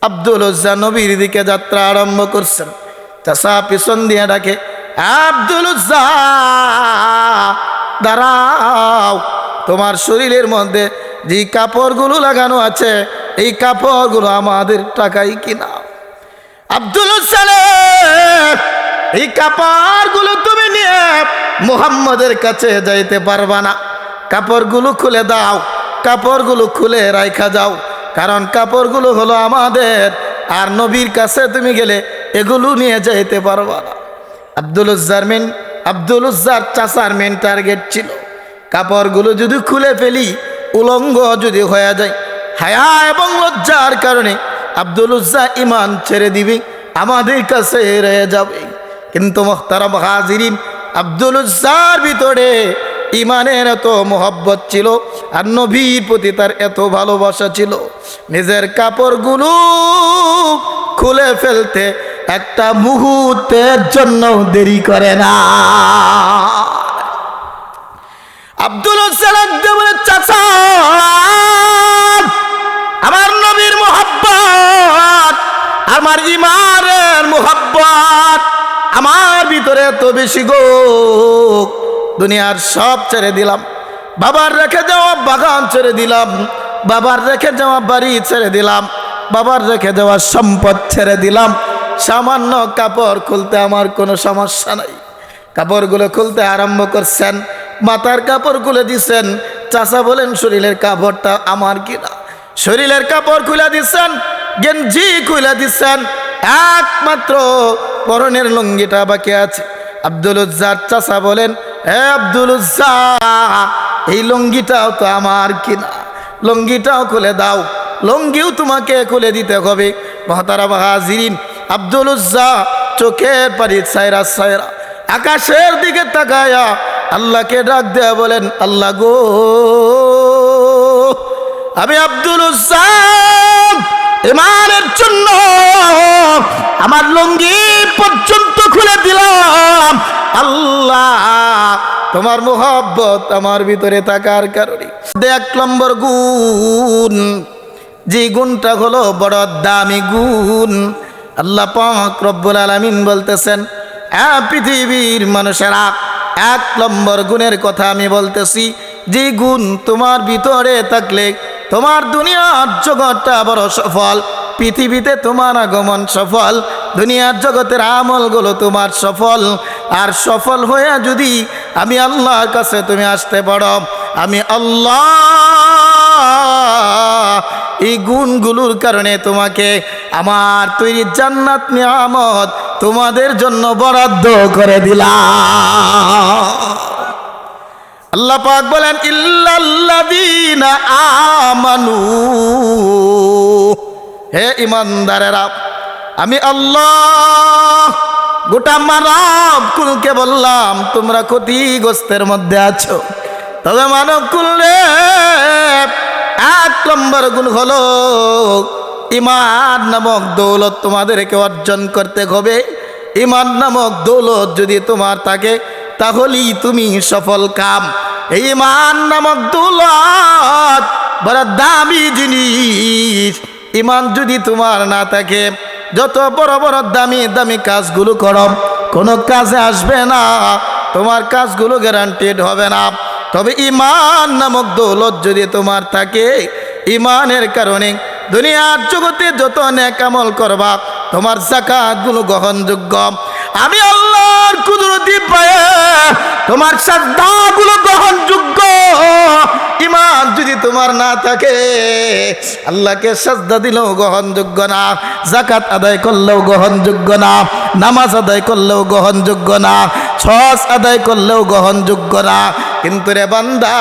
আব্দুল উজ্জা নবীর দিকে যাত্রা আরম্ভ করছেন। চাচা পিছন দিয়ে ডাকে, আব্দুল উজ্জা দাঁড়াও, তোমার শরীরের মধ্যে যে কাপড়গুলো লাগানো আছে এই কাপড়গুলো আমাদের টাকাই কিনা। আব্দুল উজ্জা এই কাপড়গুলো তুমি নিয়ে মুহাম্মদের কাছে যাইতে পারবা না, কাপড়গুলো খুলে দাও, কাপড়গুলো খুলে রাখা যাও, কারণ কাপড়গুলো হলো আমাদের, আর নবীর কাছে তুমি গেলে এগুলো নিয়ে যাইতে পারবা না। আব্দুল উজ্জার চাচার মেন টার্গেট ছিল কাপড়গুলো যদি খুলে ফেলি, উলঙ্গ যদি হয়ে যায়, হায়া এবং লজ্জার কারণে আব্দুল উজ্জা ইমান ছেড়ে দিবে, আমাদের কাছে রয়ে যাবে। কিন্তু মুহতারাম হাজিরিন, আব্দুল উজ্জার ভিতরে ইমানের এত মোহব্বত ছিল আর নবীর প্রতি তার এত ভালোবাসা ছিল, নিজের কাপড়গুলো খুলে ফেলতে একটা মুহূর্তের জন্য দেরি করে না। আব্দুল উজ্জা বলে, চাচা আমার নবীর মোহব্বত, আমার ইমানের মোহব্বত আমার ভিতরে এত বেশি গো, দুনিয়ার সব ছেড়ে দিলাম, বাবার রেখে যাওয়া বাগান ছেড়ে দিলাম, বাবার রেখে যাওয়া বাড়ি ছেড়ে দিলাম, বাবার রেখে যাওয়া সম্পদ ছেড়ে দিলাম, সামান্য কাপড় খুলতে আমার কোনো সমস্যা নাই। কাপড়গুলো খুলতে আরম্ভ করছেন, মাথার কাপড় খুলে দিচ্ছেন। চাচা বলেন, শরীরের কাপড়টা আমার কিনা। শরীরের কাপড় খুলে দিচ্ছেন, গেঞ্জি খুলে দিচ্ছেন, একমাত্র পরনের লুঙ্গিটা বাকি আছে। আব্দুল উজ্জার চাচা বলেন, হে আব্দুল উজ্জা, এই লুঙ্গিটাও তো আমার কিনা, লুঙ্গিটাও খুলে দাও, লুঙ্গিও তোমাকে খুলে দিতে হবে। মুহতারাম হাজিরিন, আব্দুল উজ্জা চোখের পানি ছায়রা ছায়রা আকাশের দিকে তাকায়া আল্লাহকে ডাক দেয়া বলেন, আল্লাহ গো, আমি আব্দুল উজ্জা ইমানের জন্য আমার লুঙ্গি পর্যন্ত খুলে দিলাম, আল্লাহ তোমার মোহব্বত আমার ভিতরে থাকার কারণে। 1 নম্বর গুণ, যে গুণটা হলো বড় দামি গুণ। আল্লাহ পাক রব্বুল আলামিন বলতেছেন, পৃথিবীর মানুষেরা 1 নম্বর গুণের কথা আমি বলতেছি, যে গুণ তোমার ভিতরে থাকলে তোমার দুনিয়ার জগৎটা বড় সফল, পৃথিবীতে তোমার আগমন সফল, দুনিয়ার জগতের আমলগুলো তোমার সফল। আর সফল হয়ে যদি আমি আল্লাহর কাছে তুমি আসতে পারো, আমি আল্লাহ এই গুণগুলোর কারণে তোমাকে আমার তৈরি জান্নাত নিয়ামত তোমাদের জন্য বরাদ্দ করে দিলাম। আল্লাহ পাক বলেন, ইল্লাল্লাযীনা আমানু, হে ইমানদারেরা, আমি আল্লাহ গোটা মানব কুলকে বললাম তোমরা ক্ষতিগ্রস্তের মধ্যে আছো, তবে মানব কুলে 1 নম্বর গুণ হলো ঈমান নামক দৌলত তোমাদেরকে অর্জন করতে হবে। ঈমান নামক দৌলত যদি তোমার থাকে তাহলেই তুমি সফল কাম। এই ঈমান নামক দৌলত বড় দামি জিনিস। ঈমান যদি তোমার না থাকে, যত বড় বড় দামি দামি কাজগুলো করো, কোনো কাজে আসবে না, তোমার কাজগুলো গ্যারান্টেড হবে না। তবে ঈমান নামক দৌলত যদি তোমার থাকে, ঈমানের কারণে দুনিয়ার জগতে যত নেক আমল করবা, তোমার যাকাতগুলো গ্রহণযোগ্য। আমি আল্লাহর কুদরতি পায়ে তোমার সাজদাগুলো গ্রহণযোগ্য। ঈমান যদি তোমার না থাকে, আল্লাহকে সাজদা দিলেও গ্রহণযোগ্য না, যাকাত আদায় করলেও গ্রহণযোগ্য না, নামাজ আদায় করলেও গ্রহণযোগ্য না, হজ আদায় করলেও গ্রহণযোগ্য না। কিন্তু রে বান্দা,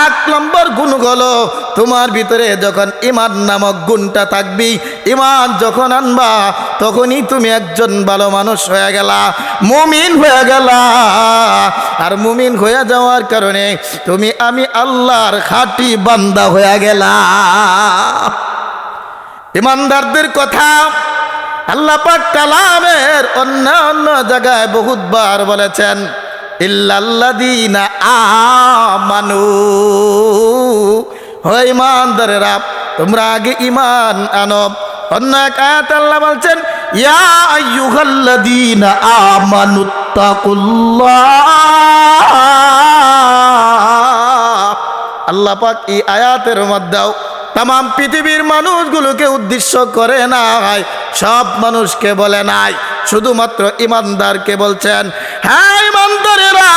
1 নম্বর গুণ হলো তোমার ভিতরে যখন ঈমান নামক গুণটা থাকবি, ঈমান যখন আনবা, তখনই তুমি একজন ভালো মানুষ হয়ে গেলা, মুমিন হয়ে গেলা। আর মুমিন হয়ে যাওয়ার কারণে তুমি আমি আল্লাহর খাঁটি বান্দা হয়ে গেলা। ঈমানদারদের কথা আল্লাহ পাক কালামের অন্য অন্য জায়গায় বহুতবার বলেছেন, ইল্লাল্লাযীনা আমানু, হে ঈমানদারেরা, তোমরা আগে ঈমান আনো, অন্য এক আয়াতে আল্লাহ বলছেন ইয়া আইয়ুহাল্লাযীনা আমানুত্তাকুল্লাহ। আল্লাহ পাক এই আয়াতের মধ্যেও তাম পৃথিবীর মানুষগুলোকে উদ্দেশ্য করে নাই, সব মানুষকে বলে নাই, শুধুমাত্র ইমানদারকে বলছেন হ্যাঁ ইমানদারেরা,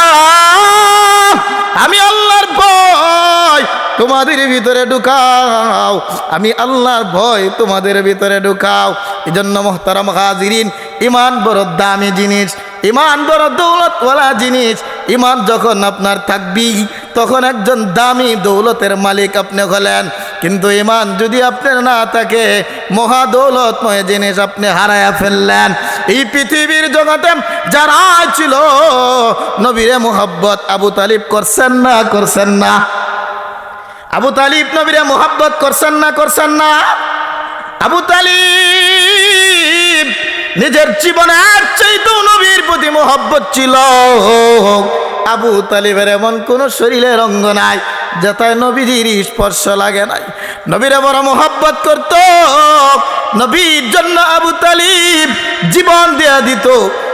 আমি আল্লাহর ভয় তোমাদের ভিতরে ঢুকাও, আমি আল্লাহর ভয় তোমাদের ভিতরে ঢুকাও। এই জন্য মোহতারাম হাজিরিন, ইমান বড় দামি জিনিস, ইমান বড় দৌলতওয়ালা জিনিস। ইমান যখন আপনার থাকবি তখন একজন দামি দৌলতের মালিক আপনি হলেন, কিন্তু ইমান যদি আপনার না থাকে মহা দৌলতময় জিনিস আপনি হারায়া ফেললেন। এই পৃথিবীর জগতে যারা ছিল নবীরে মোহাব্বত আবু তালিব করছেন না করছেন না? আবু তালিব নবীরে মোহাব্বত করছেন না করছেন না? আবু তালিব নিজের জীবনের চাইতেও নবীর প্রতি মোহাব্বত ছিল। আবু তালিবের এমন কোন শরীরের অঙ্গ নাই যেটায় নবীজির স্পর্শ লাগে নাই, নবীরে বড় মোহাব্বত করত। নবীর জন্য আবু তালিব জীবন দেয়া দিত,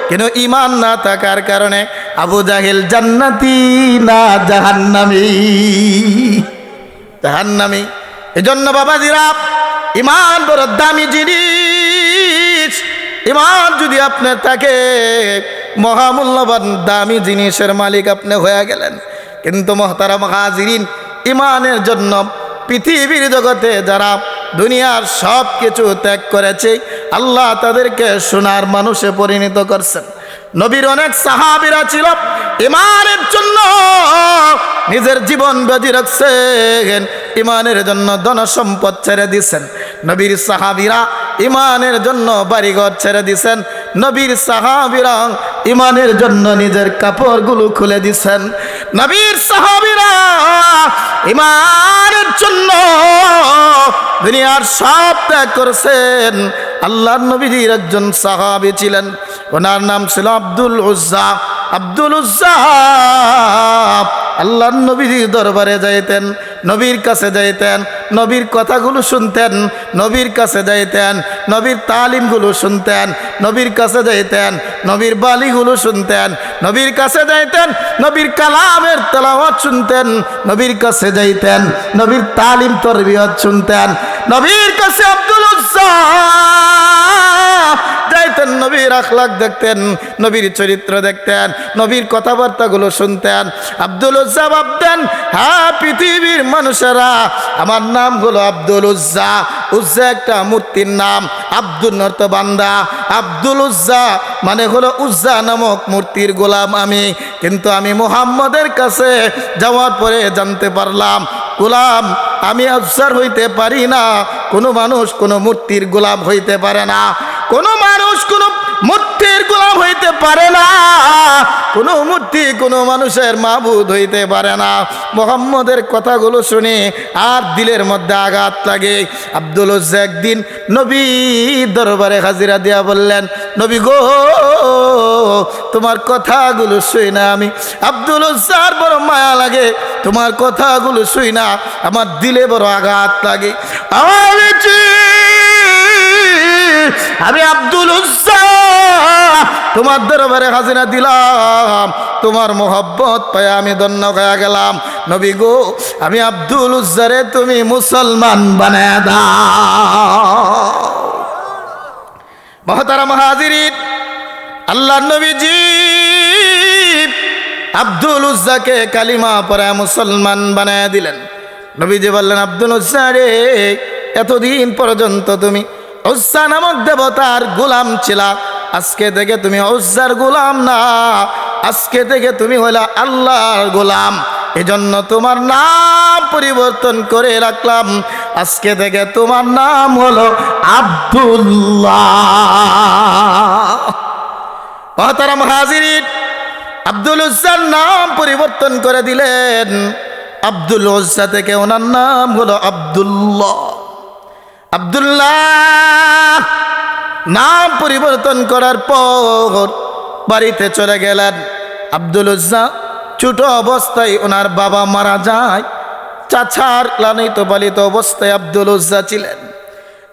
কিন্তু ইমান না থাকার কারণে আবু জাহেল জান্নাতি না জাহান্নামী, জাহান্নামী। এজন্য বাবাজিরা, ইমান বড় দামি জিনিস। ইমান যদি আপনার থাকে মহামূল্যবান দামি জিনিসের মালিক আপনি হয়ে গেলেন। কিন্তু মোহতারাম হাজিরিন, ইমানের জন্য পৃথিবীর জগতে যারা দুনিয়ার সব কিছু ত্যাগ করেছে আল্লাহ তাদেরকে সোনার মানুষে পরিণত করছেন। নবীর অনেক সাহাবীরা ছিল ইমানের জন্য নিজের জীবন বাজি রাখছেন, ইমানের জন্য ধন সম্পদ ছেড়ে দিছেন। নবীর সাহাবীরা ইমানের জন্য বাড়িঘর ছেড়ে দিছেন, নবীর সাহাবীরা ইমানের জন্য নিজের কাপড়গুলো খুলে দিছেন। নবীর সাহাবীরা ইমানের জন্য দুনিয়ার সব ত্যাগ করেছেন। আল্লাহর নবীর একজন সাহাবী ছিলেন, ওনার নাম ছিল আব্দুল উজ্জা। আব্দুল উজ্জা আল্লাহর নবীর দরবারে যাইতেন, নবীর কাছে যাইতেন, নবীর কথাগুলো শুনতেন, নবীর কাছে যাইতেন, নবীর তালিমগুলো শুনতেন, নবীর কাছে যাইতেন, নবীর বালিগুলো শুনতেন, নবীর কাছে যাইতেন, নবীর কালামের তেলাওয়াত শুনতেন, নবীর কাছে যাইতেন, নবীর তালিম তরবিয়ত শুনতেন। নবীর কাছে আব্দুল উজ্জা যাইতেন, নবীর আখলাক দেখতেন, নবীর চরিত্র দেখতেন, নবীর কথাবার্তাগুলো শুনতেন। আব্দুল উজ্জা ভাবতেন, হ্যাঁ পৃথিবীর মানুষেরা আমার নাম হলো আব্দুল উজ্জা। উজ্জা একটা মূর্তির নাম, আব্দুল অর্থ বান্দা, আব্দুল উজ্জা মানে হলো উজ্জা নামক মূর্তির গোলাম আমি। কিন্তু আমি মুহাম্মদের কাছে যাওয়ার পরে জানতে পারলাম গোলাম আমি উজ্জার হইতে পারি না। কোনো মানুষ কোনো মূর্তির গোলাম হইতে পারে না, কোনো মানুষ কোনো মূর্তির গোলাম হইতে পারে না, কোনো মূর্তি কোনো মানুষের মাবুদ হইতে পারে না। মুহাম্মদের কথাগুলো শুনে আর দিলের মধ্যে আঘাত লাগে। আব্দুল উজ্জা একদিন নবী দরবারে হাজিরা দিয়া বললেন, নবী গো তোমার কথাগুলো শুই না আমি আব্দুল উজ্জার বড় মায়া লাগে, তোমার কথাগুলো শুই না আমার দিলে বড় আঘাত লাগে। আমি আব্দুল উজ্জা তোমার দরবারে হাজিরা দিলাম, তোমার মোহব্বত পায় আমি ধন্য হয়ে গেলাম। নবী গো আমি আব্দুল উজ্জারে তুমি মুসলমান বানায় দাও। মহতারাম হাজিরিন, আল্লাহ নবীজি আব্দুল উজ্জাকে কালিমা পড়ে মুসলমান বানায় দিলেন। নবীজি বললেন, আব্দুল উজ্জা রে এতদিন পর্যন্ত তুমি উজ্জা নামক দেবতার গোলাম ছিলা, আজকে থেকে তুমি উজ্জার গোলাম না, আজকে থেকে তুমি হইলা আল্লাহর গোলাম। এজন্য তোমার নাম পরিবর্তন করে রাখলাম, আজকে থেকে তোমার নাম হলো আব্দুল্লাহ। মহতারাম হাজিরিন, আব্দুল উজ্জার নাম পরিবর্তন করে দিলেন। আব্দুল উজ্জা থেকে ওনার নাম হলো আব্দুল্লাহ। আব্দুল্লাহ নাম পরিবর্তন করার পর বাড়িতে চলে গেলেন। আব্দুল উজ্জা ছোট অবস্থায় ওনার বাবা মারা যায়, চাচার লালিত পালিত অবস্থায় আব্দুল উজ্জা ছিলেন।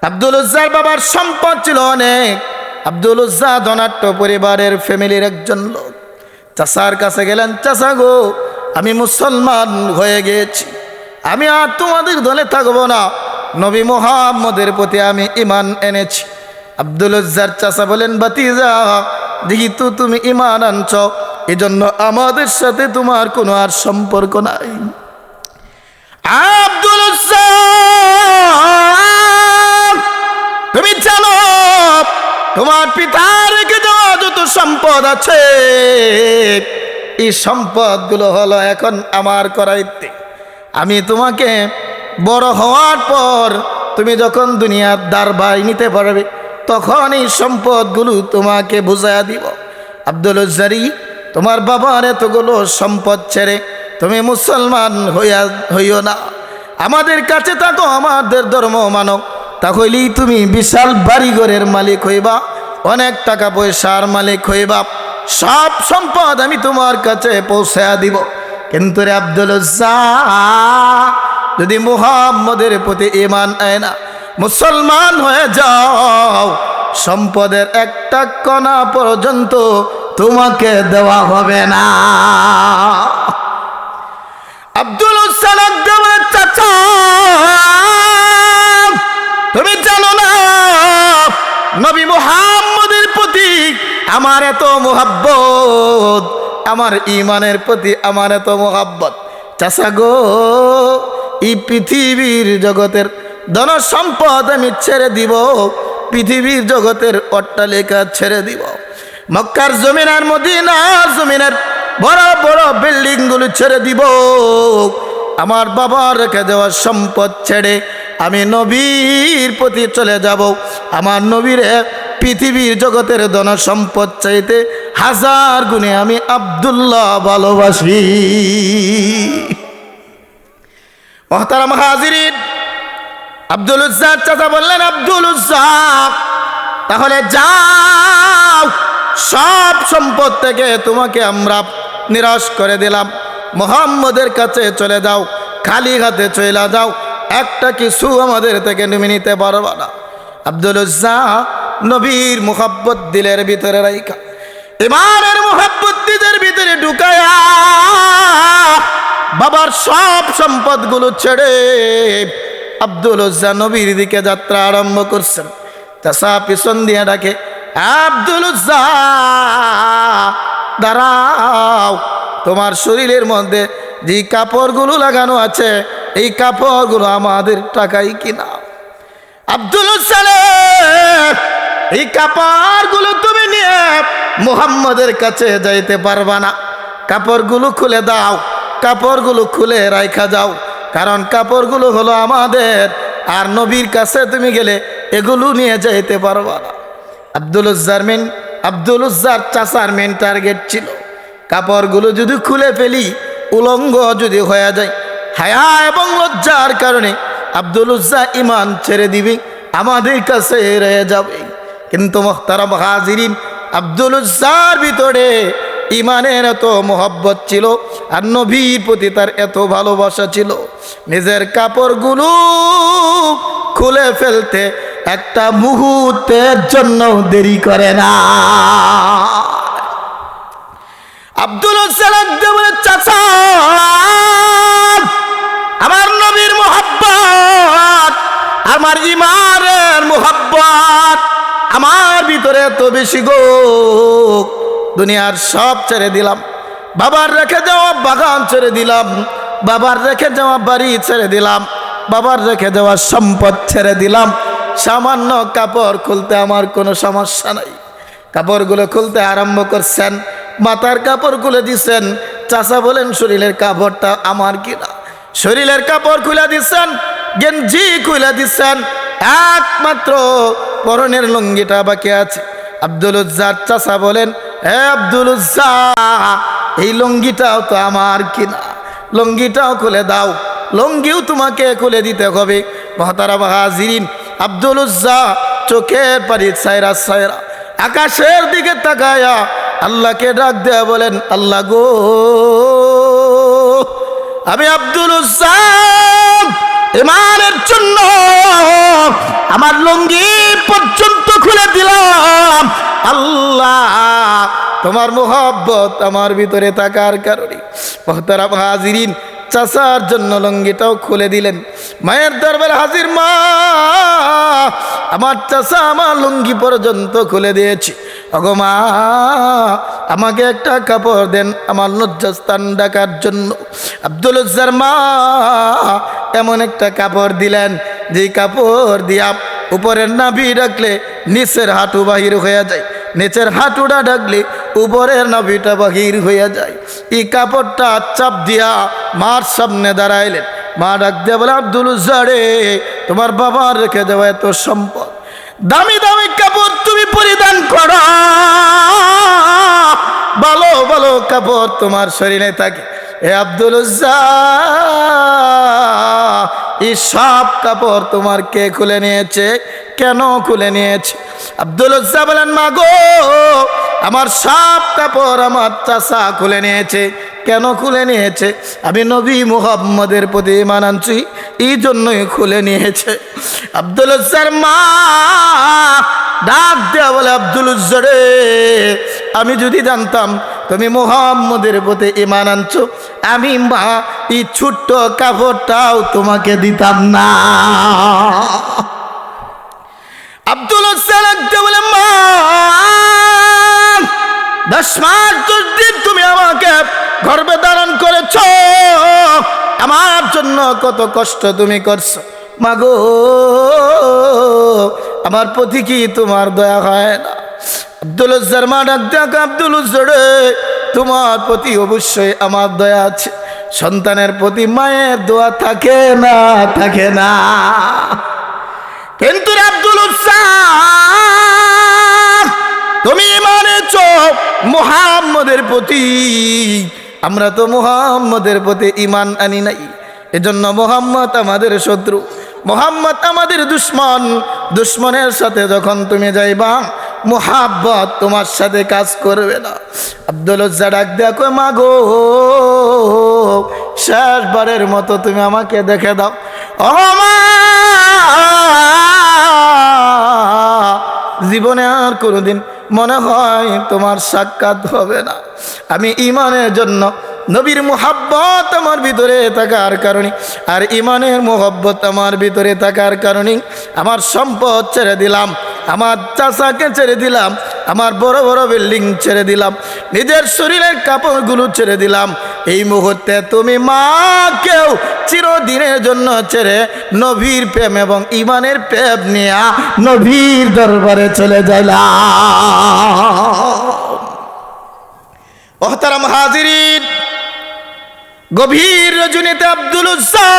আব্দুল উজ্জার বাবার সম্পদ ছিল অনেক। আব্দুল উজ্জা ধনাঢ্য পরিবারের ফ্যামিলির একজন লোক। চাচার কাছে গেলেন, চাচা গো, আমি মুসলমান হয়ে গেছি, আমি আর তোমাদের দলে থাকবো না, নবী মুহাম্মদের প্রতি আমি ঈমান এনেছি। আব্দুল উজ্জার চাচা বলেন, ভাতিজা, যেহেতু তুমি ঈমান আনছ, এজন্য আমাদের সাথে তোমার কোনো আর সম্পর্ক নাই। আব্দুল উজ্জা, তুমি জানো তোমার পিতা রেখে যাওয়া যত সম্পদ আছে, এই সম্পদগুলো হলো এখন আমার করাইতে। আমি তোমাকে বড় হওয়ার পর তুমি যখন দুনিয়ার দারবাই নিতে পারবে, তখন এই সম্পদগুলো তোমাকে বুঝাইয়া দিব। আব্দুল উজ্জারি, তোমার বাবার এতগুলো সম্পদ ছেড়ে তুমি মুসলমান হইও না, আমাদের কাছে থাকো, আমাদের ধর্ম মানো, তাহলেই তুমি বিশাল বাড়িঘরের মালিক হইবা, অনেক টাকা পয়সার মালিক হইবা, সব সম্পদ আমি তোমার কাছে পৌঁছায়া দিব। কিন্তু রে আব্দুল উজ্জা, যদি মুহাম্মদের প্রতি ঈমান আনা মুসলমান হয়ে যাও, সম্পদের একটা কণা পর্যন্ত তোমাকে দেওয়া হবে না। আব্দুল উজ্জা দেওয়ার চাচা, তুমি জানো না নবী মুহাম্মদের প্রতি আমার এত মুহাব্বত, আমার ঈমানের প্রতি আমার এত মুহাব্বত। চাচা গো, এই পৃথিবীর জগতের ধন সম্পদ আমি ছেড়ে দিব, পৃথিবীর জগতের অট্টালিকা ছেড়ে দিব, মক্কার জমিন আর মদিনার জমিনের বড় বড় বিল্ডিংগুলো ছেড়ে দিব, আমার বাবার রেখে দেওয়া সম্পদ ছেড়ে আমি নবীর প্রতি চলে যাব। আমার নবীর পৃথিবীর জগতের ধন সম্পদ চাইতে হাজার গুণে আমি আব্দুল্লাহ ভালোবাসি। মুহতারাম হাজিরিন, আব্দুল উজ্জার চাচা বললেন, আব্দুল উজ্জা, তাহলে যাও, সব সম্পদ থেকে তোমাকে আমরা নিরাশ করে দিলাম, মুহাম্মদের কাছে চলে যাও, খালি হাতে চলে যাও, একটা কিছু আমাদের থেকে তুমি নিতে পারবা না। আব্দুল উজ্জা নবীর মুহাব্বত দিলের ভিতরে রাইখা, ঈমানের মুহাব্বত দিলের ভিতরে ঢুকায়া, বাবার সব সম্পদগুলো ছেড়ে আব্দুল উজ্জা নবীর দিকে যাত্রা আরম্ভ করছেন। চাচা পিছন দিয়ে ডাকে, আব্দুল উজ্জা দাঁড়াও, তোমার শরীরের মধ্যে যে কাপড়গুলো লাগানো আছে, এই কাপড়গুলো আমাদের টাকাই কিনা। আব্দুল উজ্জা, এই কাপড়গুলো তুমি নিয়ে মুহাম্মদের কাছে যাইতে পারবা না, কাপড়গুলো খুলে দাও, কাপড়গুলো খুলে রাইখা যাও, কারণ কাপড়গুলো হলো আমাদের, আর নবীর কাছে তুমি গেলে এগুলো নিয়ে যাইতে পারবা না। আব্দুল উজ্জার চাচার মেন টার্গেট ছিল, কাপড়গুলো যদি খুলে ফেলি, উলঙ্গ যদি হয়ে যায়, হায়া এবং লজ্জার কারণে আব্দুল উজ্জা ঈমান ছেড়ে দিবে, আমাদের কাছে রয়ে যাবে। কিন্তু মুহতারাম হাজিরিন, আব্দুল উজ্জার ভিতরে ঈমানের এত মোহব্বত ছিল, আর নবীর প্রতি তার এত ভালোবাসা ছিল, নিজের কাপড়গুলো খুলে ফেলতে একটা মুহূর্তের জন্য দেরি করে না। আব্দুল উজ্জা বলে, চাচা, আমার নবীর মোহাব্বত, আমার ঈমানের মোহাব্বত আমার ভিতরে এত বেশি গো, দুনিয়ার সব ছেড়ে দিলাম, বাবার রেখে যাওয়া বাগান ছেড়ে দিলাম, বাবার রেখে যাওয়া বাড়ি ছেড়ে দিলাম, বাবার রেখে যাওয়া সম্পদ ছেড়ে দিলাম, সামান্য কাপড় খুলতে আমার কোনো সমস্যা নাই। কাপড়গুলো খুলতে আরম্ভ করছেন, মাথার কাপড় খুলে দিচ্ছেন। চাচা বলেন, শরীরের কাপড়টা আমার কিনা। শরীরের কাপড় খুলে দিচ্ছেন, গেঞ্জি খুলে দিচ্ছেন, একমাত্র পরনের লুঙ্গিটা বাকি আছে। আব্দুল উজ্জার চাচা বলেন, হে আব্দুল উজ্জা, এই লুঙ্গিটাও তো আমার কিনা, লুঙ্গিটাও খুলে দাও, লুঙ্গিও তোমাকে খুলে দিতে হবে। মুহতারাম হাজিরিন, আব্দুল উজ্জা চোখের পানি ছায়রা ছায়রা আকাশের দিকে তাকায়া আল্লাহকে ডাক দেয়া বলেন, আল্লাহ গো, আমি আব্দুল উজ্জা ইমানের জন্য আমার লুঙ্গি পর্যন্ত খুলে দিলাম। আল্লাহ তোমার মোহব্বত আমার ভিতরে থাকার কারণে মুহতারাম হাজিরিন, চাচার জন্য লুঙ্গিটাও খুলে দিলেন। মায়ের দরবারে হাজির, মা আমার চাচা আমার লুঙ্গি পর্যন্ত খুলে দিয়েছি, ওগো মা আমাকে একটা কাপড় দেন আমার লজ্জাস্থান ঢাকার জন্য। আব্দুল উজ্জার মা এমন একটা কাপড় দিলেন, যে কাপড় দিয়া উপরের নাভি ডাকলে নিচের হাঁটু বাহির হয়ে যায়, নিচের হাঁটুটা ডাকলে উপরের নাভিটা বাহির হয়ে যায়। এই কাপড়টা চাপ দিয়া মার সামনে দাঁড়াইলেন। মা ডাক দিয়া বলে, আব্দুল উজ্জা রে, তোমার বাবার রেখে দেওয়া এত সম্পদ, দামি দামি কাপড় তুমি পরিধান করো, ভালো ভালো কাপড় তোমার শরীরে থাকে। এ আব্দুল উজ্জা, এই সব কাপড় তোমার কে খুলে নিয়েছে, কেন খুলে নিয়েছে? আব্দুল উজ্জা বলেন, মা গো আমার সব কাপড় আমার চাচা খুলে নিয়েছে। কেন খুলে নিয়েছে? আমি নবী মুহাম্মদের প্রতি ঈমান আনছি, এই জন্যই খুলে নিয়েছে। আব্দুল উজ্জার মা ডাক দেয়া বলে, আব্দুল উজ্জা রে, আমি যদি জানতাম তুমি মুহাম্মদের প্রতি ঈমান আনছো, আমি মা এই ছোট্ট কাপড়টাও তোমাকে দিতাম না। আব্দুল উজ্জা ডাকতে বলে, মা 10 মাস 10 দিন তুমি আমাকে গর্ভে ধারণ করেছ, আমার জন্য কত কষ্ট তুমি করছো, মাগো আমার প্রতি কি তোমার দয়া হয় না? আব্দুল উজ্জার মা ডাক দেখ, আব্দুল উজ্জা রে, তোমার প্রতি অবশ্যই আমার দয়া আছে, সন্তানের প্রতি মায়ের দোয়া থাকে না, থাকে না। কিন্তু আব্দুল উজ্জা তুমি মানেছ মুহাম্মদের প্রতি, আমরা তো মুহাম্মদের প্রতি ঈমান আনি নাই, এজন্য মুহাম্মদ আমাদের শত্রু, মুহাম্মদ আমাদের দুশ্মন। দুশ্মনের সাথে যখন তুমি যাইবা, মুহাব্বত তোমার সাথে কাজ করবে না। আব্দুল উজ্জা ডাক দেখো, মা গো শেষবারের মতো তুমি আমাকে দেখে দাও, ও মা জীবনে আর কোনোদিন মনে হয় তোমার সাক্ষাৎ হবে না। আমি ঈমানের জন্য নবীর মুহাব্বত আমার ভিতরে থাকার কারণে, আর ঈমানের মুহাব্বত আমার ভিতরে থাকার কারণে আমার সম্পদ ছেড়ে দিলাম, আমার চাচাকে ছেড়ে দিলাম, আমার বড় বড় বিল্ডিং ছেড়ে দিলাম, নিজের শরীরের কাপড়গুলো ছেড়ে দিলাম। এই মুহূর্তে তুমি মাকেও চিরদিনের জন্য ছেড়ে নবীর প্রেম এবং ঈমানের প্রেম নিয়ে নবীর দরবারে চলে যাইলাম। মুহতারাম হাজিরিন, গভীর রজনীতে আব্দুল উজ্জা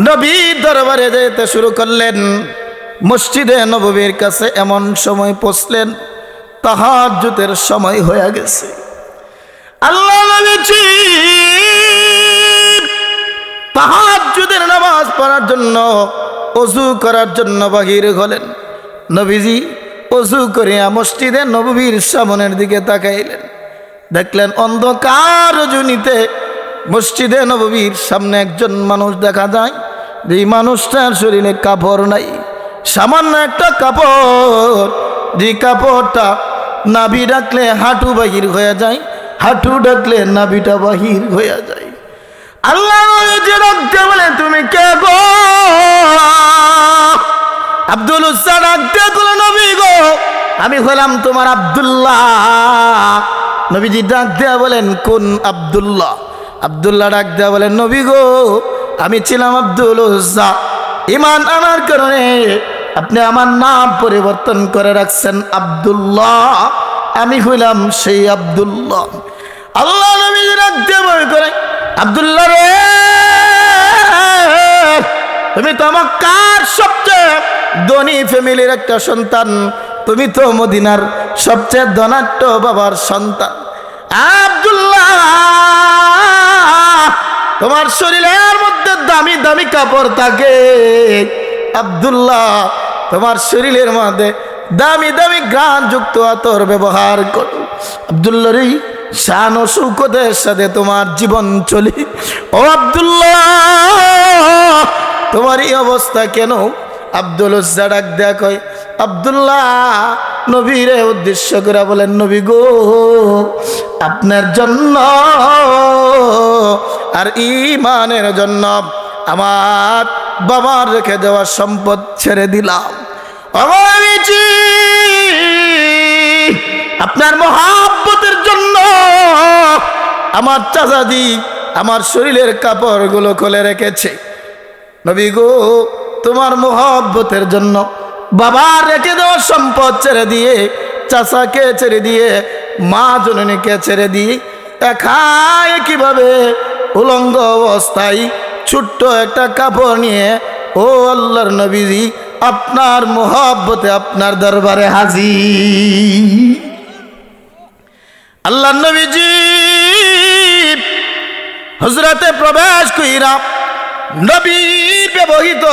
নবীর দরবারে যেতে শুরু করলেন। মসজিদে নববীর কাছে এমন সময় পৌঁছলেন, তাহাজ্জুদের সময় হয়ে গেছে। আল্লাহ নবী তাহাজ্জুদের নামাজ পড়ার জন্য, ওযু করার জন্য বাহির হলেন। নবীজি ওযু করিয়া মসজিদে নববীর সামনের দিকে তাকাইলেন, দেখলেন অন্ধকার রজনীতে মসজিদে নববীর সামনে একজন মানুষ দেখা যায়। যে মানুষটার শরীরে কাপড় নাই, সামান্য একটা কাপড়, যে কাপড়টা নাভি ডাকলে হাঁটু বাহির হয়ে যায়, হাঁটু ডাকলে নাভিটা বাহির হয়ে যায়। আল্লাহ যে ডাকতে বলে, তুমি কে গো? আব্দুল উজ্জা ডাকতে বলে, নবী গো আমি হলাম তোমার আব্দুল্লাহ। নবীজি ডাক দেয়া বলেন, কোন আব্দুল্লাহ? আব্দুল্লাহ ডাক দেয়া বলেন, নবী গো আমি ছিলাম আব্দুল উজ্জা, ঈমান আনার কারণে আপনি আমার নাম পরিবর্তন করে রাখছেন আব্দুল্লাহ, আমি হইলাম সেই আব্দুল্লাহ। আল্লাহ নবীজি ডাক দেয়া বলে করে, আব্দুল্লাহ রে, তুমি তো আমার কার সবচেয়ে ধনী ফ্যামিলির একটা সন্তান, তুমি তো মদিনার সবচেয়ে ধনাঢ্য বাবার সন্তান। আব্দুল্লাহ তোমার শরীরের মধ্যে দামি দামি কাপড় থাকে, আব্দুল্লাহ তোমার শরীরের মধ্যে দামি দামি ঘ্রাণযুক্ত আতর ব্যবহার করো। আব্দুল্লাহ রে, শান ও শৌকতের সাথে তোমার জীবন চলে। ও আব্দুল্লাহ তোমার এই অবস্থা কেন? আব্দুল উজ্জা ডাক দেয়া কয়, আব্দুল্লাহ নবীরে উদ্দেশ্য করে বলেন, নবী গো, আপনার জন্য আর ঈমানের জন্য আমার বাবার রেখে দেওয়া সম্পদ ছেড়ে দিলাম। আপনার মহাব্বতের জন্য আমার চাচাজি আমার শরীরের কাপড়গুলো খুলে রেখেছে। নবী গো, তোমার মহব্বতের জন্য বাবার রেখে দেওয়া সম্পদ ছেড়ে দিয়ে, চাচাকে ছেড়ে দিয়ে, মা জননীকে ছেড়ে দিয়ে একাই কিভাবে উলঙ্গ অবস্থায় ছোট্ট একটা কাপড় নিয়ে ও আল্লাহর নবীজি আপনার মহব্বতে আপনার দরবারে হাজির। আল্লাহর নবীজি হুজরাতে প্রবেশ কইরা নবীর ব্যবহৃত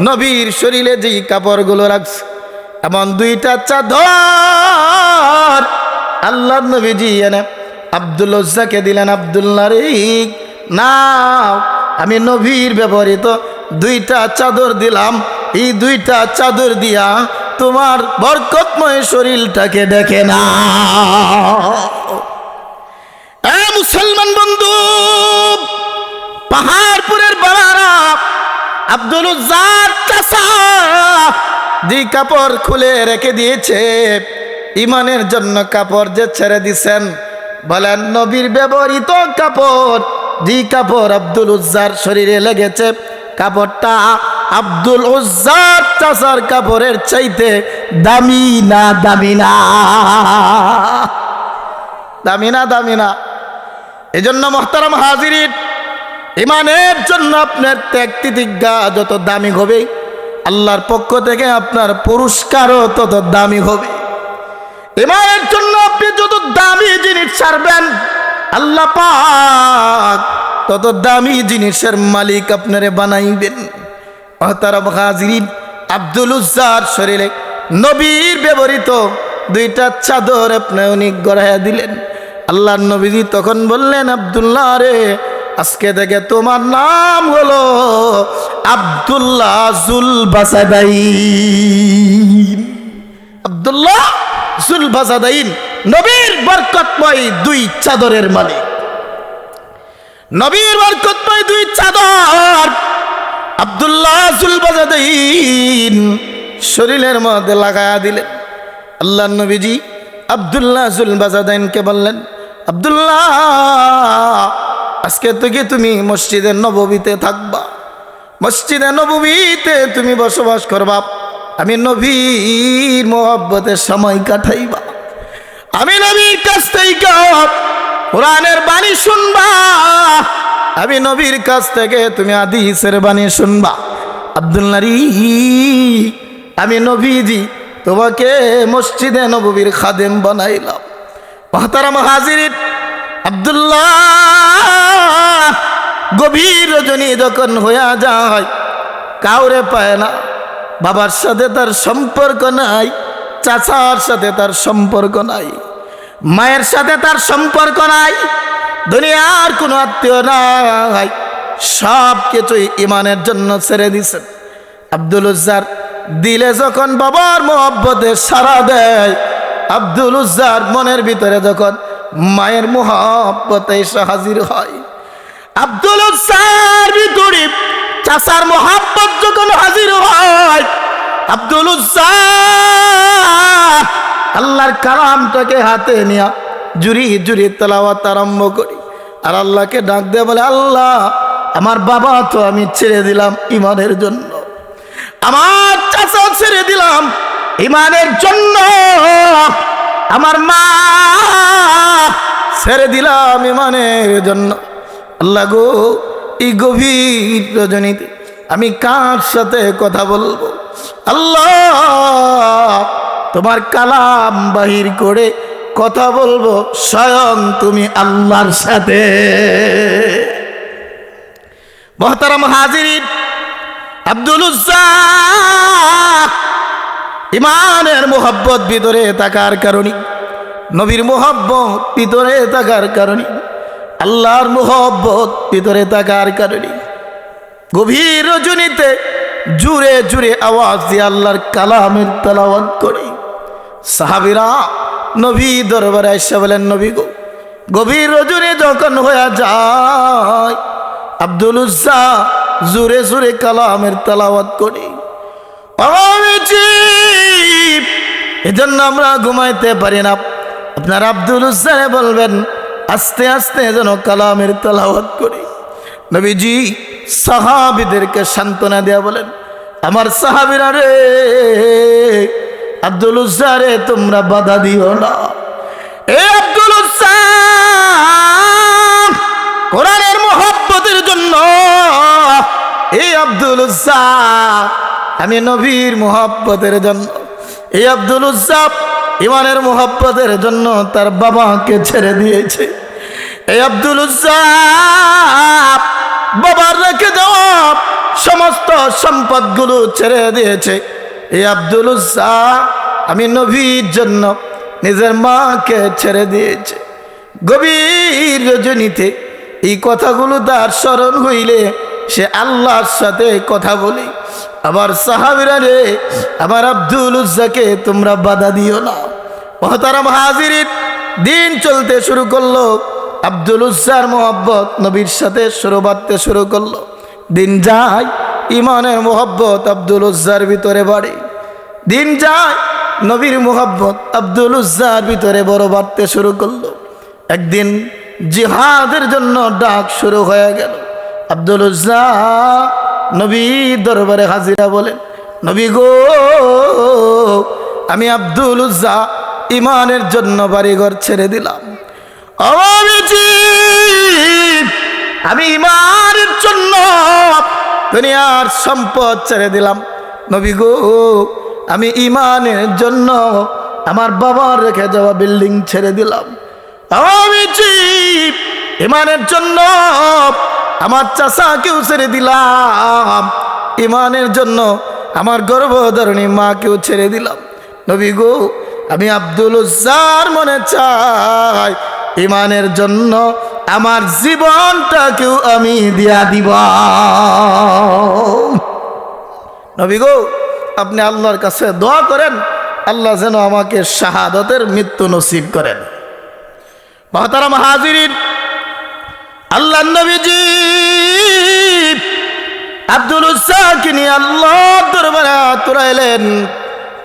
নবীর শরীরে যেই কাপড়গুলো রাখছে এমন দুইটা চাদর আল্লাহর নবীজি এনে আব্দুল উজ্জাকে দিলেন। আব্দুল্লাহ রে নাও, আমি নবীর ব্যবহৃত দুইটা চাদর দিলাম, এই দুইটা চাদর দিয়া তোমার বরকতময় শরীরটাকে দেখে না। মুসলমান বন্ধু, পাহাড়পুরের বাবারা আব্দুল উজ্জার চাচা যে কাপড় খুলে রেখে দিয়েছে, ইমানের জন্য কাপড় যে ছেড়ে দিছেন, বলেন নবীর ব্যবহৃত কাপড়, যে কাপড় আব্দুল উজ্জার শরীরে লেগেছে, কাপড়টা আব্দুল উজ্জার চাচার কাপড়ের চাইতে দামি না? দামি না? দামি না? দামি না? এই জন্য মোহতারাম হাজিরিন, ইমানের জন্য আপনার ত্যাগ তিতিজ্ঞা যত দামি হবে, আল্লাহর পক্ষ থেকে আপনার পুরস্কারও তত দামি হবে। ইমানের জন্য আপনি যত দামি জিনিস ছাড়বেন, আল্লাহ পাক তত দামি জিনিসের মালিক আপনারে বানাইবেন। মোহতারাম হাজিরিন, আব্দুল উজ্জার শরীরে নবীর ব্যবহৃত দুইটা চাদর আপনি উনি গড়াইয়া দিলেন। আল্লাহর নবীজি তখন বললেন, আব্দুল্লাহ রে, আজকে থেকে তোমার নাম হলো আব্দুল্লাহ জুল বাসাদাইন। আব্দুল্লাহ জুল বাসাদাইন, নবীর বরকতময় দুই চাদরের মালিক। নবীর বরকতময় দুই চাদর আব্দুল্লাহ জুল বাসাদাইন শরীরের মধ্যে লাগায়া দিলেন। আল্লাহর নবীজি আব্দুল্লাহ জুল বাসাদাইনকে বললেন, আব্দুল্লাহ আজকে থেকে তুমি মসজিদে নববীতে থাকবা, মসজিদে নববীতে তুমি বসবাস করবা, আমি নবীর মোহব্বতের সময় কাটাইবা, আমি নবীর কাছ থেকে কোরআনের বাণী শুনবা, আমি নবীর কাছ থেকে তুমি হাদিসের বাণী শুনবা। আব্দুল্লাহ রে, আমি নবীজি তোমাকে মসজিদে নববীর খাদেম বানাইলাম। মুহতারাম হাজিরিন, আব্দুল্লাহ গভীর রজনী যখন হইয়া যায়, কাউরে পায় না, বাবার সাথে তার সম্পর্ক নাই, চাচার সাথে তার সম্পর্ক নাই, মায়ের সাথে তার সম্পর্ক নাই, দুনিয়ার কোনো আত্মীয় নাই, সব কিছুই ইমানের জন্য ছেড়ে দিছেন। আব্দুল উজ্জার দিলে যখন বাবার মোহব্বতে সাড়া দেয়, আব্দুল উজ্জার মনের ভিতরে যখন মায়ের মোহব্বতে এসে হাজির হয়, আব্দুল উজ্জার ভিতরে চাচার মোহব্বত যখন হাজির হয়, আব্দুল উজ্জা আল্লাহর কালামটাকে হাতে নিয়ে জুরি জুরি তেলাওয়াত আরম্ভ করি, আর আল্লাহকে ডাক দিয়ে বলে, আল্লাহ আমার বাবা তো আমি ছেড়ে দিলাম ইমানের জন্য, আমার চাচা ছেড়ে দিলাম ইমানের জন্য, আমার মা ছেড়ে দিলাম ইমানের জন্য। আল্লাহ গো, এই গভীর রজনীতে আমি কার সাথে কথা বলবো? আল্লাহ, তোমার কালাম বাহির করে কথা বলবো স্বয়ং তুমি আল্লাহর সাথে। মুহতারাম হাজিরিন, আব্দুল উজ্জা ইমানের মোহব্বত ভিতরে থাকার কারণে, নবীর মোহব্বত ভিতরে থাকার কারণে, আল্লাহর মোহব্বত ভিতরে থাকার কারণে গভীর রজনীতে জুড়ে জুড়ে আওয়াজ দিয়ে আল্লাহর কালামের তেলাওয়াত করি। সাহাবীরা নবী দরবারে এসে বলেন, নবী গো, গভীর রজনী যখন হয়ে যায় আব্দুল উজ্জা জুড়ে জুড়ে কালামের তেলাওয়াত করি। এজন্য আমরা ঘুমাইতে পারি না। আপনার আব্দুল উজ্জারে বলবেন আস্তে আস্তে যেন কালামের তেলাওয়াত করি। নবীজি সাহাবীদেরকে সান্ত্বনা দেয়া বলেন, আমার সাহাবীরা রে, আব্দুল উজ্জা রে তোমরা বাধা দিও না। এই আব্দুল উজ্জা কোরআনের মহব্বতের জন্য, এই আব্দুল উজ্জা আমি নবীর মহব্বতের জন্য, এই আব্দুল উজ্জা ইমানের মহব্বতের জন্য তার বাবাকে ছেড়ে দিয়েছে। এই আব্দুল উজ্জা বাবার রেখে যাওয়া সমস্ত সম্পদগুলো ছেড়ে দিয়েছে। এই আব্দুল উজ্জা আমি নবীর জন্য নিজের মাকে ছেড়ে দিয়েছে। গভীর রজনীতে এই কথাগুলো তার স্মরণ হইলে সে আল্লাহর সাথে কথা বলে। আবার সাহাবীরা রে, আমার আব্দুল উজ্জাকে তোমরা বাধা দিও না। মুহতারাম হাজিরিন, দিন চলতে শুরু করলো। আব্দুল উজ্জার মোহব্বত নবীর সাথে শুরু বাড়তে শুরু করলো। দিন যায়, ইমানের মোহব্বত আব্দুল উজ্জার ভিতরে বাড়ে। দিন যায়, নবীর মোহব্বত আব্দুল উজ্জার ভিতরে বড় বাড়তে শুরু করলো। একদিন জিহাদের জন্য ডাক শুরু হয়ে গেল। আব্দুল উজ্জা নবী দরবারে হাজিরা বলেন, নবী গো, আমি আব্দুল উজ্জা ইমানের জন্য বাড়িঘর ছেড়ে দিলাম। আমি ইমানের জন্য দুনিয়ার সম্পদ ছেড়ে দিলাম। নবী গো, আমি ইমানের জন্য আমার বাবার রেখে যাওয়া বিল্ডিং ছেড়ে দিলাম। আমি ইমানের জন্য আমার চাচাকেও ছেড়ে দিলাম। ইমানের জন্য আমার গর্ভধারিণী মাকেও ছেড়ে দিলাম। নবী গো, আমি আব্দুল উজ্জার মনে চাই ইমানের জন্য আমার জীবনটাকেও আমি দিয়া দিব। নবী গো, আপনি আল্লাহর কাছে দোয়া করেন, আল্লাহ যেন আমাকে শাহাদতের মৃত্যু নসিব করেন। মুহতারাম হাজিরিন, আল্লাহ নবীজি আব্দুল উজ্জাকে নিয়ে আল্লাহর দরবারে তোরাইলেন।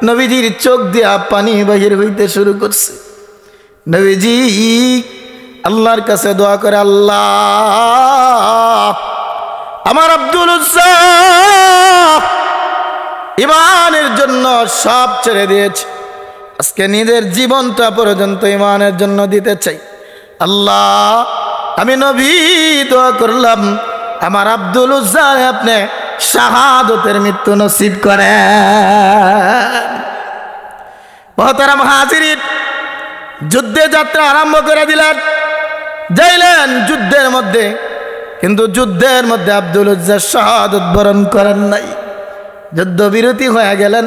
নবীজির চোখ দিয়া পানি বাহির হইতে শুরু করছে। নবীজি আল্লাহর কাছে দোয়া করে, আল্লাহ, আমার আব্দুল উজ্জা ইমানের জন্য সব ছেড়ে দিয়েছে, আজকে নিজের জীবনটা পর্যন্ত ইমানের জন্য দিতে চাই। আল্লাহ, আমি নবী দোয়া করলাম, আমার আব্দুল উজ্জা আপনি শাহাদতের মৃত্যু নসিব করেন। মুহতারাম হাজিরিন, যুদ্ধে যাত্রা আরম্ভ করে দিলেন, যাইলেন যুদ্ধের মধ্যে। কিন্তু যুদ্ধের মধ্যে আব্দুল উজ্জা শাহাদত বরণ করেন নাই। যুদ্ধবিরতি হয়ে গেলেন,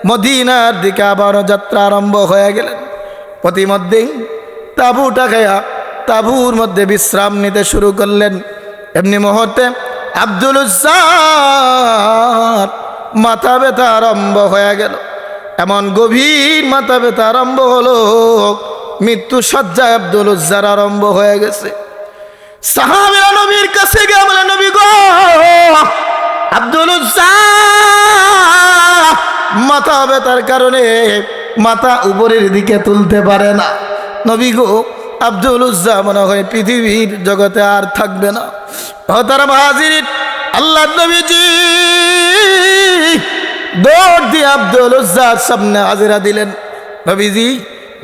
মদিনার দিকে আবারও যাত্রা আরম্ভ হয়ে গেলেন। প্রতিমধ্যেই তাঁবুটা খায়া তাঁবুর মধ্যে বিশ্রাম নিতে শুরু করলেন। এমনি মুহূর্তে আব্দুল উজ্জার মাথা ব্যথা আরম্ভ হয়ে গেল। এমন গভীর মাথা ব্যথা আরম্ভ হলো, মৃত্যু শয্যায় আব্দুল উজ্জার আরম্ভ হয়ে গেছে। সাহাবীরা নবীর কাছে গিয়ে বলে, নবী গো, আব্দুল উজ্জা মাথা ব্যথার কারণে মাথা উপরের দিকে তুলতে পারে না। নবী গো, আব্দুল উজ্জা মনে হয় পৃথিবীর জগতে আর থাকবে না। মুহতারাম হাজিরিন, আল্লাহ নবীজি দৌড় দিয়ে আব্দুল উজ্জার সামনে হাজিরা দিলেন। নবীজি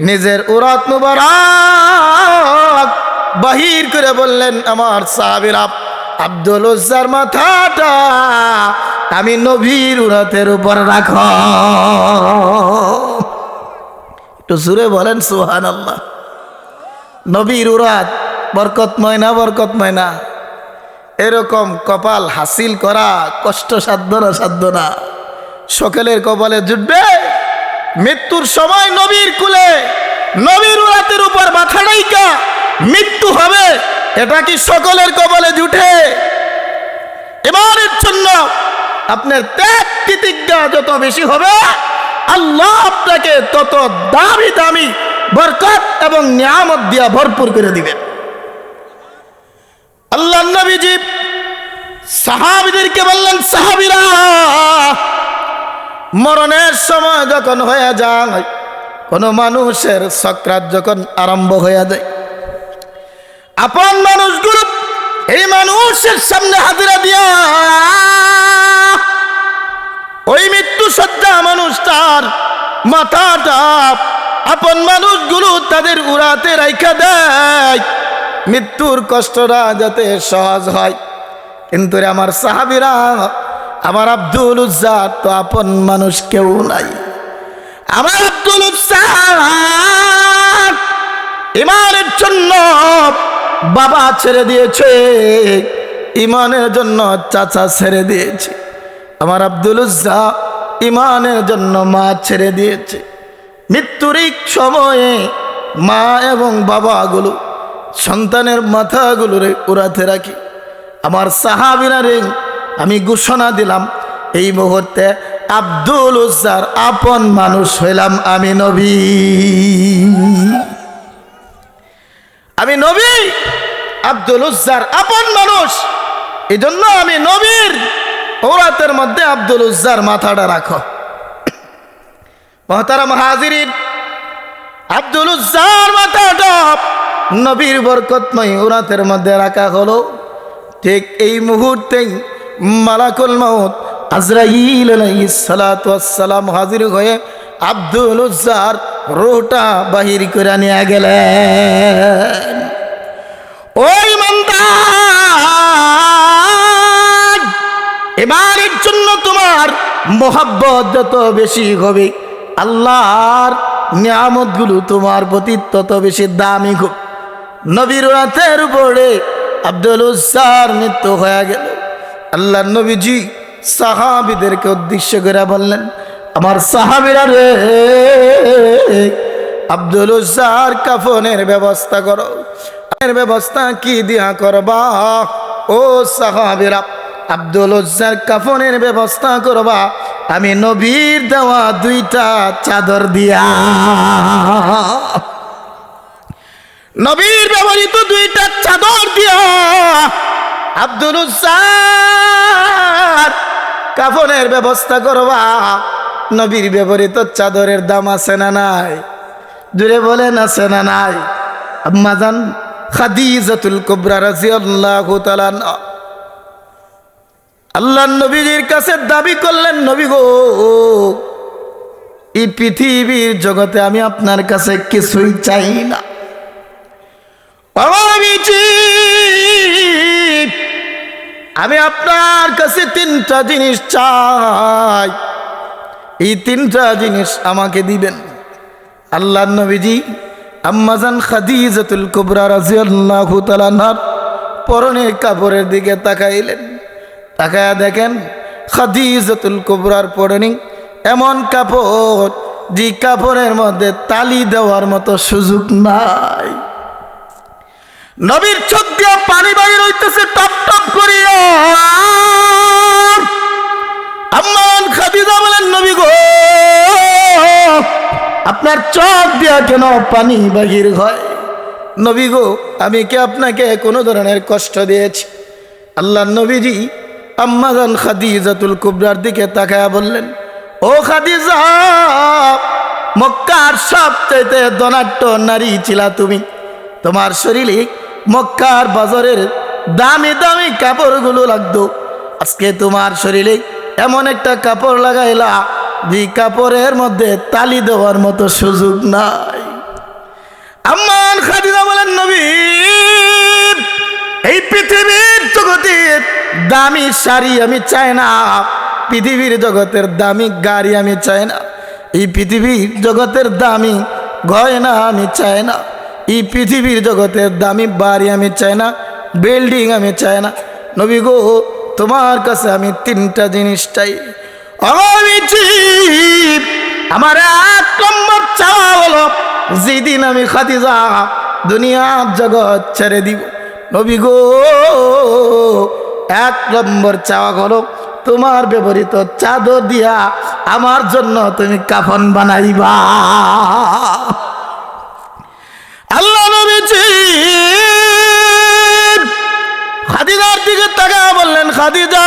নিজের উরাত মুবারক বাহির করে বললেন, আমার সাহাবীরা, আব্দুল উজ্জার মাথাটা আমি নবীর উরাতের উপর রাখো। একটু জোরে বলেন সুবহানাল্লাহ। নবীর উরাত বরকতময় না বরকতময় না? এরকম কপাল হাসিল করা কষ্টসাধ্য না সাধ্য না? সকলের কপালে জুটবে? মৃত্যুর সময় নবীর কুলে নবীর উরাতের উপর মাথা রাইখা মৃত্যু হবে, এটা কি সকলের কপালে জুটে? ইমানের জন্য আপনার ত্যাগ প্রতিজ্ঞা যত বেশি হবে, আল্লাহ আপনাকে তত দামি দামি বরকত এবং নিয়ামত দিয়া ভরপুর করে দিবেন। আল্লাহ নবীজি সাহাবীদেরকে বললেন, সাহাবীরা, মরণের সময় যখন হয়ে যায়, কোন মানুষের সাকরাত যখন আরম্ভ হয়ে যায়, আপন মানুষগুলো এই মানুষের সামনে হাজিরা দিয়া ওই মৃত্যু সজ্জা মানুষটার মাথাটা আপন মানুষগুলো তাদের উড়াতে রাইখা দেয়, মৃত্যুর কষ্টটা যাতে সহজ হয়। কিন্তু রে আমার সাহাবীরা, আমার আব্দুল উজ্জার তো আপন মানুষ কেউ নাই। আমার আব্দুল উজ্জার ইমানের জন্য বাবা ছেড়ে দিয়েছে, ইমানের জন্য চাচা ছেড়ে দিয়েছে। আমার আব্দুল উজ্জা ইমানের জন্য মা ছেড়ে দিয়েছে। মৃত্যুর এই সময়ে মা এবং বাবাগুলো সন্তানের মাথাগুলোরে উড়াতে রাখি। আমার সাহাবীরা রে, আমি ঘোষণা দিলাম, এই মুহূর্তে আব্দুল উজ্জার আপন মানুষ হইলাম আমি নবী। আমি নবী, আব্দুল উজ্জার আপন মানুষ। এই জন্য আমি নবীর ওরাতের মধ্যে আব্দুল উজ্জার মাথাটা রাখো। মুহতারাম হাজিরিন, আব্দুল উজ্জার মাথাটা নবীর বরকতময় ওরাতের মধ্যে রাখা হলো। ঠিক এই মুহূর্তেই মালাকুল মউত আজরাইল আলাইহিস সালাতু ওয়াস সালাম হাজির হয়ে আব্দুল উজ্জার রূহটা বাহির করে নিয়ে গেলেন। ওই ইমানদার, ইমানের জন্য তোমার মোহাব্বত যত বেশি হবে, আল্লাহর নিয়ামতগুলো তোমার প্রতি তত বেশি দামি হবে। নবীর রাতের উপরে আব্দুল উজ্জার মৃত্যু হয়ে গেল। আল্লাহ নবীজি সাহাবীদেরকে উদ্দেশ্য করে বললেন, আমার সাহাবীরা রে, আব্দুল উজ্জার কাফনের ব্যবস্থা করো। এর ব্যবস্থা কি দিয়া করবা? ও সাহাবীরা, আব্দুল উজ্জার কাফনের ব্যবস্থা করবা আমি নবীর দেওয়া 2টা চাদর দিয়া। নবীর ব্যবহৃত 2টা চাদর দিয়া আব্দুল উজ্জার কাফনের ব্যবস্থা করবা। নবীর ব্যবহৃত চাদরের দাম আছে না নাই? জুড়ে বলেন আছে না নাই? আম্মাজান খাদিজাতুল কুবরা রাদিয়াল্লাহু তাআলা আল্লাহর নবীর কাছে দাবি করলেন, নবী গো, এই পৃথিবীর জগতে আমি আপনার কাছে কিছুই চাই না। আমি আপনার কাছে 3টা জিনিস চাই, এই 3টা জিনিস আমাকে দিবেন। আল্লাহর নবীজি আম্মাজান খাদিজাতুল কুবরা রাদিয়াল্লাহু তাআলা আনহার পরনের কাপড়ের দিকে তাকাইলেন। তাকায়া দেখেন খাদিজাতুল কুবরার পরনে এমন কাপড়, যে কাপড়ের মধ্যে তালি দেওয়ার মতো সুযোগ নাই। নবীর চোখ দিয়ে পানি বাইর হইতেছে টপ টপ করিয়া। আম্মান খাদিজা বলেন, নবী গো, আপনার চোখ দিয়া কেন পানি বাহির হয়? নবী গো, আমি কি আপনাকে কোনো ধরনের কষ্ট দিয়েছি? আল্লাহ নবীজি আম্মাজান খাদিজাতুল কুবরার দিকে তাকায়া বললেন, ও খাদিজা, মক্কার সবচেয়ে ধনাঢ্য নারী ছিলা তুমি। তোমার শরীরে মক্কার বাজারের দামি দামি কাপড়গুলো লাগতো। আজকে তোমার শরীরে এমন একটা কাপড় লাগাইলা, যে কাপড়ের মধ্যে তালি দেওয়ার মতো সুযোগ নাই। আম্মান খাদিজা বলেন, নবী, এই পৃথিবীর জগতের দামি শাড়ি আমি চাই না, পৃথিবীর জগতের দামি গাড়ি আমি চাই না, এই পৃথিবীর জগতের দামি গয়না আমি চাই না, এই পৃথিবীর জগতের দামি বাড়ি আমি চাই না, বিল্ডিং আমি চাই না। নবী গো, তোমার কাছে আমি 3টা জিনিস চাই। আমার 1 নম্বর চাওয়া হলো, যেদিন আমি খাদিজা দুনিয়ার জগৎ ছেড়ে দিব, নবী গো, এক নম্বর চাওয়া হলো তোমার ব্যবহৃত চাদর দিয়া আমার জন্য তুমি কাফন বানাইবা। আল্লাহ নবীজি খাদিজার দিকে তাকায়া বললেন, খাদিজা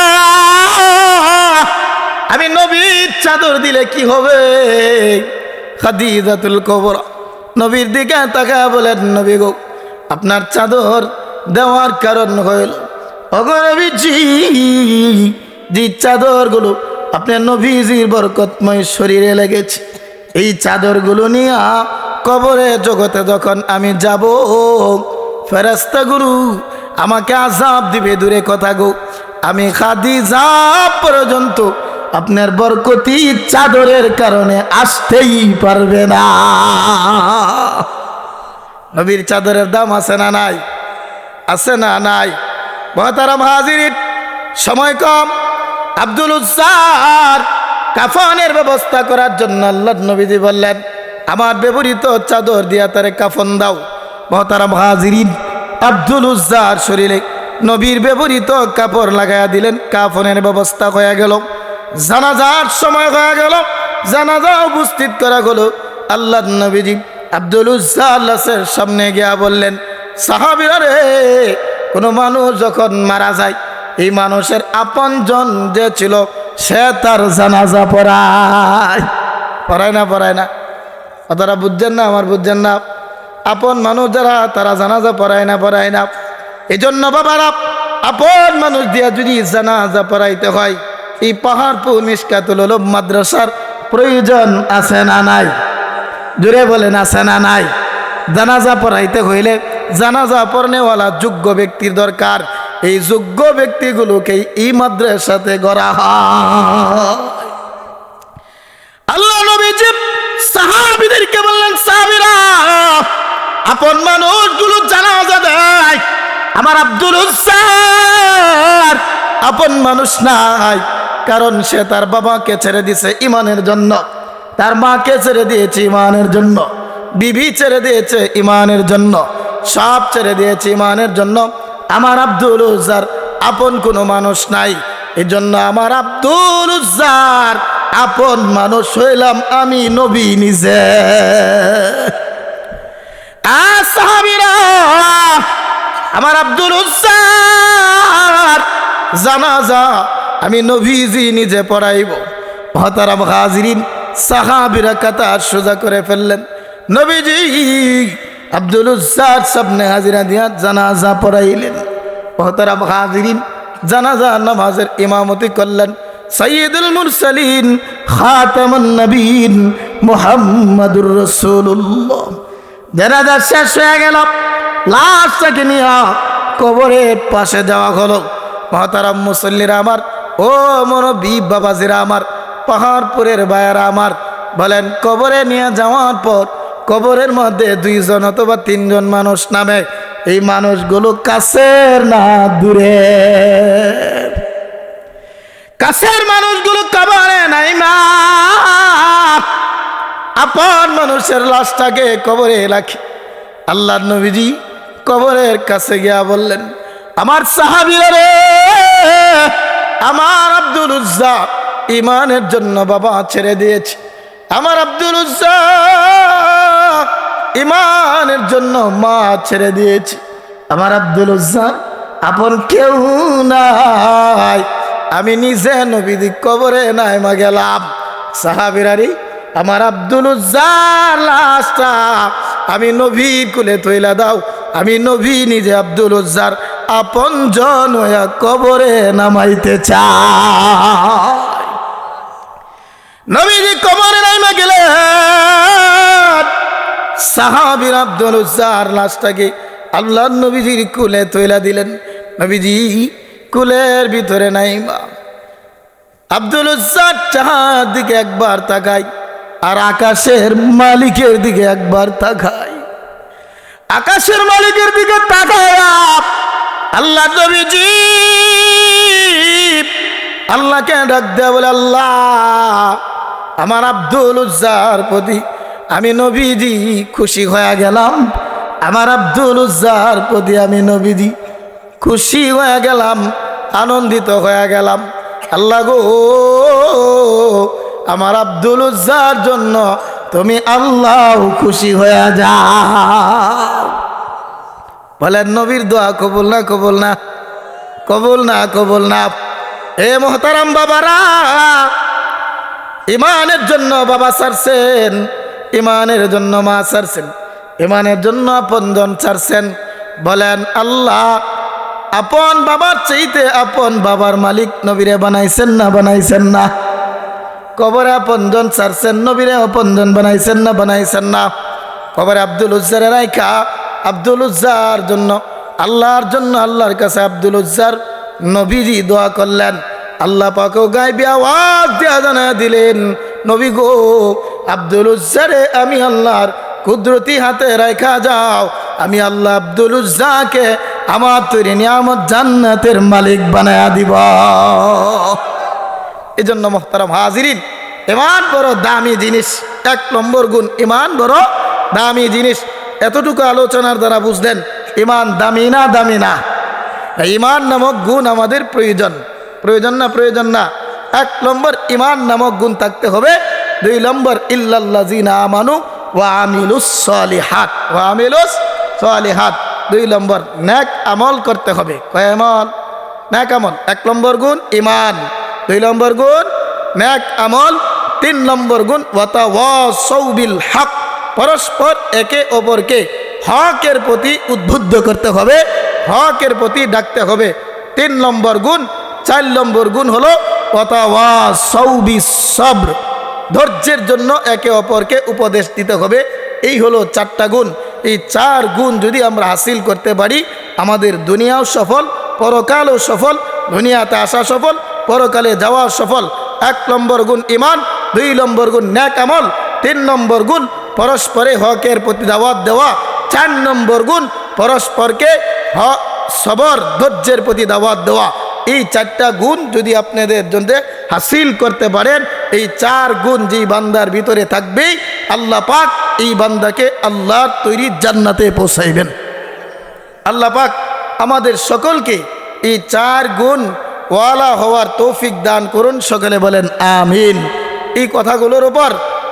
আমি নবীর চাদর দিলে কি হবে? খাদিজাতুল কুবরা নবীর দিকে তাকায়া বলেন, নবী গো আপনার চাদর দেওয়ার কারণ হইল ওগো নবীজি, যে চাদরগুলো আপনার নবীজির বরকতময় শরীরে লেগেছে, এই চাদরগুলো নিয়ে কবরে জগতে যখন আমি যাব, ফেরেশতাগুলো আমাকে আযাব দিবে। দূরে কথা গো, আমি খাদিজা পর্যন্ত আপনার বরকতি চাদরের কারণে আসতেই পারবে না। নবীর চাদরের দাম আছে না নাই? আছে না নাই? মুহতারাম হাজিরিন, সময় কম। আব্দুল উজ্জার কাফনের ব্যবস্থা করার জন্য আল্লাহর নবীজি বললেন, আমার ব্যবহৃত চাদর দিয়া তারে কাফন দাও। মুহতারাম হাজিরিন, আব্দুল উজ্জার শরীরে নবীর ব্যবহৃত কাপড় লাগাইয়া দিলেন, কাফনের ব্যবস্থা হয়ে গেল। জানাজার সময় হয়ে গেল, জানাজা উপস্থিত করা হলো। আল্লাহর নবীজি আব্দুল উজ্জার লাশের সামনে গিয়া বললেন, সাহাবীরা রে, কোনো মানুষ যখন মারা যায়, এই মানুষের আপনজন যে ছিল সে তার জানাজা পড়ায়। পড়ায় না? পড়ায় না? আপনারা বুঝছেন না? আমার বুঝছেন না? আপন মানুষ যারা তারা জানাজা পড়ায় না? পড়ায় না? এই জন্য বাবারা, আপন মানুষ দিয়া যদি জানাজা পড়াইতে হয়, এই পাহাড়পুর মিশকাতুল উলুম মাদ্রাসার প্রয়োজন আছে না নাই? জোরে বলেন, আছে না নাই? জানাজা পড়াইতে হইলে জানাজা পড়নেওয়ালা যোগ্য ব্যক্তির দরকার। এই যোগ্য ব্যক্তিগুলোকে এই মাদ্রাসাতে গড়া হয়। আল্লাহ নবীজি সাহাবীদেরকে বললেন, সাহাবীরা আপন মানুষগুলো জানাজা দেয়, আমার আব্দুল উজ্জার আপন মানুষ নাই, কারণ সে তার বাবাকে ছেড়ে দিয়েছে ইমানের জন্য, তার মাকে ছেড়ে দিয়েছে ইমানের জন্য, বিবি ছেড়ে দিয়েছে ইমানের জন্য, সব ছেড়ে দিয়েছে ইমানের জন্য। আমার আব্দুল উজ্জার আপন কোনো মানুষ নাই। এই জন্য আমার আব্দুল উজ্জার আপন মানুষ হইলাম আমি নবী নিজে। সাহাবীরা আমার আব্দুল উজ্জার জানাজা আমি নবীজি নিজে পড়াইব। মুহতারাম হাজিরিন, সাহাবীরা কাতার সোজা করে ফেললেন। নবীজি আব্দুল উজ্জার সামনে হাজিরা দিয়া জানাজা পড়াইলেন। মুহতারাম হাজিরিন, জানাজা নামাজের ইমামতি করলেন সাইয়্যিদুল মুরসালিন খাতামুন নবীন মুহাম্মাদুর রাসূলুল্লাহ। জানাজা শেষ হয়ে গেল, লাশটাকে নিয়ে কবরের পাশে যাওয়া হলো। মুহতারাম মুসল্লিরা আমার, ও মুরব্বি বাবাজিরা আমার, পাহাড়পুরের ভাইয়েরা আমার, বলেন কবরে নিয়ে যাওয়ার পর কবরের মধ্যে 2 জন অথবা 3 জন মানুষ নামে। এই মানুষগুলো কাছের না দূরের? কাছের মানুষগুলো কবরে নাই মা, আপন মানুষের লাশটাকে কবরে রাখি। আল্লাহর নবীজি কবরের কাছে গিয়া বললেন, আমার সাহাবীরা রে, আমার আব্দুল উজ্জা ইমানের জন্য বাবা ছেড়ে দিয়েছে, আমার আব্দুল উজ্জা ইমানের জন্য মা ছেড়ে দিয়েছে, আমার আব্দুল উজ্জা আপন কেউ নাই, আমি নিজে নবীজি কবরে নাই মা গেলাম। সাহাবীরারি আমার আব্দুল উজ্জার লাশটা আমি নবীর কুলে তৈলা দাও, আমি নবী নিজে আব্দুল উজ্জার আপন জন হইয়া কবরে নামাইতে চাই। নবীজি কবরে নাইমা গেলেন, সাহাবীর আব্দুল উজ্জার লাশটাকে আল্লাহ নবীজির কুলে তৈলা দিলেন। নবীজি কুলের ভিতরে নাইমা আব্দুল উজ্জার চাহার দিকে একবার তাকাই, আর আকাশের মালিকের দিকে একবার তাকাই। আকাশের মালিকের দিকে তাকায় আল্লাহ নবীজি আল্লাহকে ডাক দেয়া বলে, আল্লাহ আমার আব্দুল উজ্জার প্রতি আমি নবীজি খুশি হয়ে গেলাম, আমার আব্দুল উজ্জার প্রতি আমি নবীজি খুশি হয়ে গেলাম, আনন্দিত হয়ে গেলাম। আল্লাহ গো, আমার আব্দুল উজ্জার জন্য তুমি আল্লাহ খুশি হয়ে যাও। বলেন নবীর দোয়া কবুল না কবুল না? কবুল না কবুল না? এ মোহতারাম বাবারা, ইমানের জন্য বাবা ছাড়ছেন, ইমানের জন্য মা ছাড়ছেন, ইমানের জন্য আপনজন ছাড়ছেন। বলেন আল্লাহ আপন বাবার চাইতে আপন বাবার মালিক নবীরে বানাইছেন না বানাইছেন না? কবরে আপনজন ছাড়ছেন, নবীরে আপনজন বানাইছেন না বানাইছেন না? কবরে আব্দুল উজ্জারে রাইখা আব্দুল উজ্জার জন্য আল্লাহর জন্য আল্লাহর কাছে আব্দুল উজ্জার নবীজি দোয়া করলেন। আল্লাহ পাকও গায়বী আওয়াজ দিয়া জানা দিলেন, নবী গো, আব্দুল উজ্জারে আমি আল্লাহর কুদরতি হাতে রাখা যাও, আমি আল্লাহ আব্দুল উজ্জাকে আমার তৈরি নিয়ামত জান্নাতের মালিক বানায়া দিব। এই জন্য মোহতারাম হাজিরিন, ইমান বড় দামি জিনিস। 1 নম্বর গুণ, ইমান বড় দামি জিনিস। এতটুকু আলোচনার দ্বারা বুঝলেন ইমান দামি না দামি না? ইমান নামক গুণ আমাদের প্রয়োজন, প্রয়োজন না প্রয়োজন না? 1 নম্বর ইমান নামক গুণ থাকতে হবে। 2 নম্বর ইল্লাল্লাযিনা আমানু ওয়া আমিলুস সলিহাত, ওয়া আমিলুস সলিহাত। 2 নম্বর নেক আমল করতে হবে। কয় আমল? নেক আমল। 1 নম্বর গুণ ইমান, 2 নম্বর গুণ নেক আমল, 3 নম্বর গুণ ওয়াতাওয়াসাউ বিল হক, পরস্পর একে অপরকে হকের প্রতি উদ্বুদ্ধ করতে হবে, হকের প্রতি ডাকতে হবে। 3 নম্বর গুণ। 4 নম্বর গুণ হলো ওয়াতাওয়াসাউ বিস সবর, ধৈর্যের জন্য একে অপরকে উপদেশ দিতে হবে। এই হলো 4টা গুণ। এই 4 গুণ যদি আমরা হাসিল করতে পারি, আমাদের দুনিয়াও সফল, পরকালও সফল। দুনিয়াতে আসা সফল, পরকালে যাওয়া সফল। 1 নম্বর গুণ ইমান, 2 নম্বর গুণ নেক আমল, 3 নম্বর গুণ পরস্পরে হকের প্রতি দাওয়াত দেওয়া, 4 নম্বর গুণ পরস্পরকে সবর ধৈর্যের প্রতি দাওয়াত দেওয়া। এই 4টা গুণ যদি আপনাদের জন্য হাসিল করতে পারেন, এই 4 গুণ যেই বান্দার ভিতরে থাকবে, আল্লাহ পাক এই বান্দাকে আল্লাহর তৈরি জান্নাতে পৌঁছাইবেন। আল্লাহ পাক আমাদের সকলকে এই 4 গুণ ওয়ালা হওয়ার তৌফিক দান করুন। সকলে বলেন আমিন। এই কথাগুলোর উপর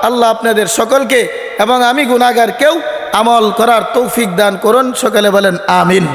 আল্লাহ আপনাদের সকলকে এবং আমি গুনাহগার কেউ আমল করার তৌফিক দান করুন। সকলে বলেন আমিন।